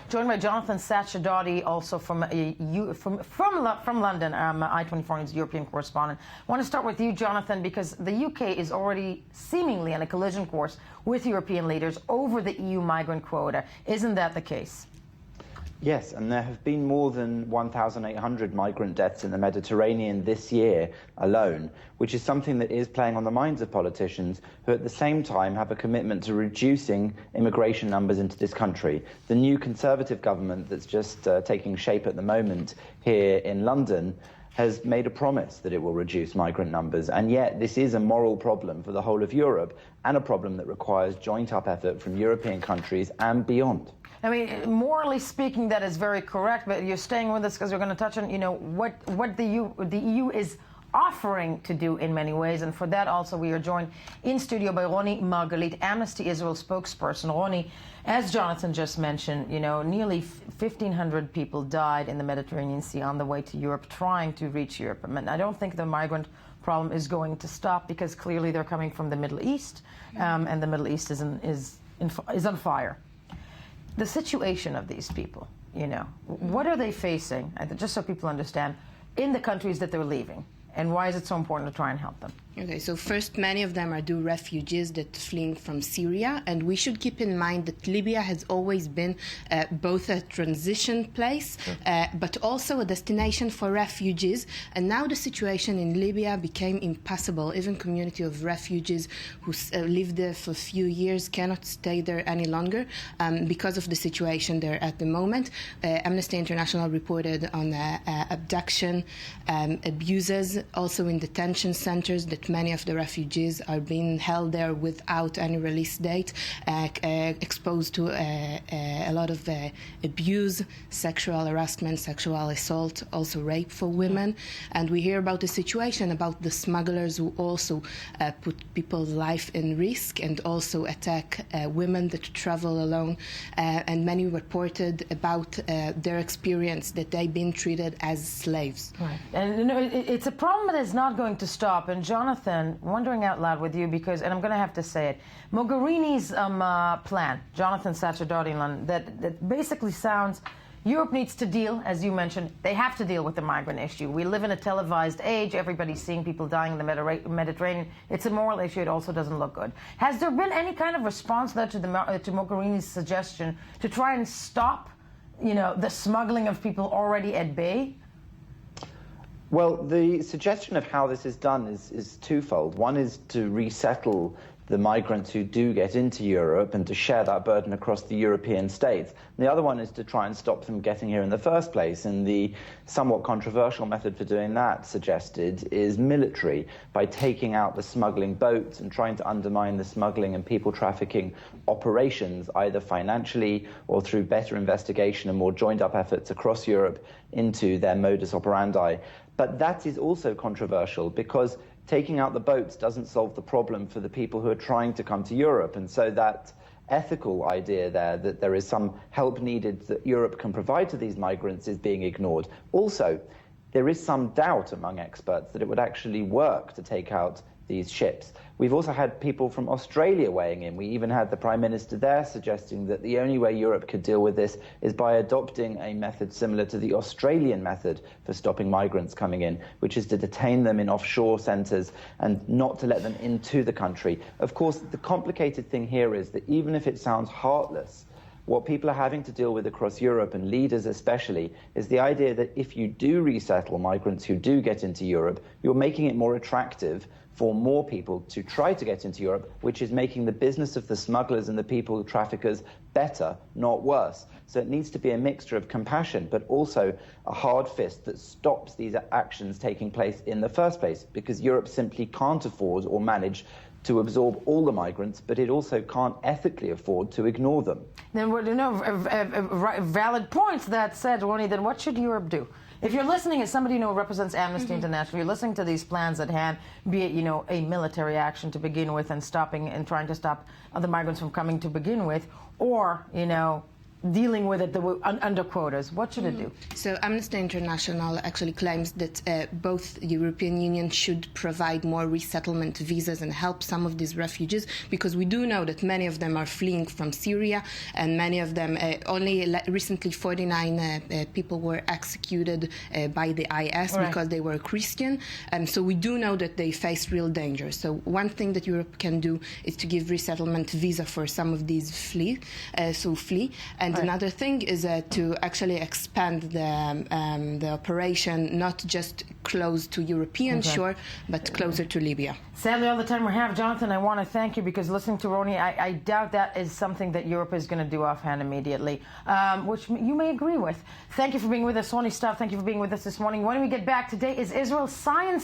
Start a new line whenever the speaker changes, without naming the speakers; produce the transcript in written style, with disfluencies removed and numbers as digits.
Joined by Jonathan Sacerdoti, also from London, I-24 News European correspondent. I want to start with you, Jonathan, because the UK is already seemingly on a collision course with European leaders over the EU migrant quota. Isn't that the case?
Yes, and there have been more than 1,800 migrant deaths in the Mediterranean this year alone, which is something that is playing on the minds of politicians who at the same time have a commitment to reducing immigration numbers into this country. The new Conservative government that's just taking shape at the moment here in London has made a promise that it will reduce migrant numbers, and yet this is a moral problem for the whole of Europe and a problem that requires joint-up effort from European countries and beyond.
I mean, morally speaking, that is very correct, but you're staying with us because we're going to touch on, what the EU is offering to do in many ways, and for that also we are joined in studio by Roni Margalit, Amnesty Israel spokesperson. Roni, as Jonathan just mentioned, nearly 1,500 people died in the Mediterranean Sea on the way to Europe, trying to reach Europe. I mean, I don't think the migrant problem is going to stop because clearly they're coming from the Middle East, and the Middle East is on fire. The situation of these people, what are they facing, just so people understand, in the countries that they're leaving? And why is it so important to try and help them?
Okay, so first, many of them are refugees that fleeing from Syria, and we should keep in mind that Libya has always been both a transition place, but also a destination for refugees. And now the situation in Libya became impassable. Even community of refugees who lived there for a few years cannot stay there any longer because of the situation there at the moment. Amnesty International reported on abduction, abuses, also in detention centers, that many of the refugees are being held there without any release date, exposed to a lot of abuse, sexual harassment, sexual assault, also rape for women. And we hear about the situation about the smugglers who also put people's life in risk and also attack women that travel alone. And many reported about their experience that they've been treated as slaves.
Right. And it's a problem that is not going to stop. And Jonathan, wondering out loud with you, because, and I'm going to have to say it, Mogherini's plan, Jonathan Sacerdoti in London, that basically sounds, Europe needs to deal, as you mentioned, they have to deal with the migrant issue. We live in a televised age. Everybody's seeing people dying in the Mediterranean. It's a moral issue. It also doesn't look good. Has there been any kind of response to Mogherini's suggestion to try and stop, the smuggling of people already at bay?
Well, the suggestion of how this is done is twofold. One is to resettle the migrants who do get into Europe and to share that burden across the European states. And the other one is to try and stop them getting here in the first place. And the somewhat controversial method for doing that, suggested, is military, by taking out the smuggling boats and trying to undermine the smuggling and people trafficking operations, either financially or through better investigation and more joined-up efforts across Europe into their modus operandi. But that is also controversial because taking out the boats doesn't solve the problem for the people who are trying to come to Europe. And so that ethical idea there, that there is some help needed that Europe can provide to these migrants, is being ignored. Also, there is some doubt among experts that it would actually work to take out these ships. We've also had people from Australia weighing in. We even had the Prime Minister there suggesting that the only way Europe could deal with this is by adopting a method similar to the Australian method for stopping migrants coming in, which is to detain them in offshore centres and not to let them into the country. Of course, the complicated thing here is that even if it sounds heartless, what people are having to deal with across Europe, and leaders especially, is the idea that if you do resettle migrants who do get into Europe, you're making it more attractive for more people to try to get into Europe, which is making the business of the smugglers and the people traffickers better, not worse. So it needs to be a mixture of compassion, but also a hard fist that stops these actions taking place in the first place, because Europe simply can't afford or manage to absorb all the migrants, but it also can't ethically afford to ignore them.
Then, valid points. That said, Roni, then what should Europe do? If you're listening as somebody who represents Amnesty International, you're listening to these plans at hand, be it, a military action to begin with and trying to stop other migrants from coming to begin with, or, dealing with it under quotas? What should it do?
So Amnesty International actually claims that both the European Union should provide more resettlement visas and help some of these refugees, because we do know that many of them are fleeing from Syria, and many of them, recently 49 people were executed by the IS because they were Christian. So we do know that they face real danger. So one thing that Europe can do is to give resettlement visa for some of these flee. And another thing is to actually expand the operation, not just close to European shore, but closer to Libya.
Sadly, all the time we have, Jonathan, I want to thank you, because listening to Roni, I doubt that is something that Europe is going to do offhand immediately, which you may agree with. Thank you for being with us, Roni Stav. Thank you for being with us this morning. When we get back, today is Israel Science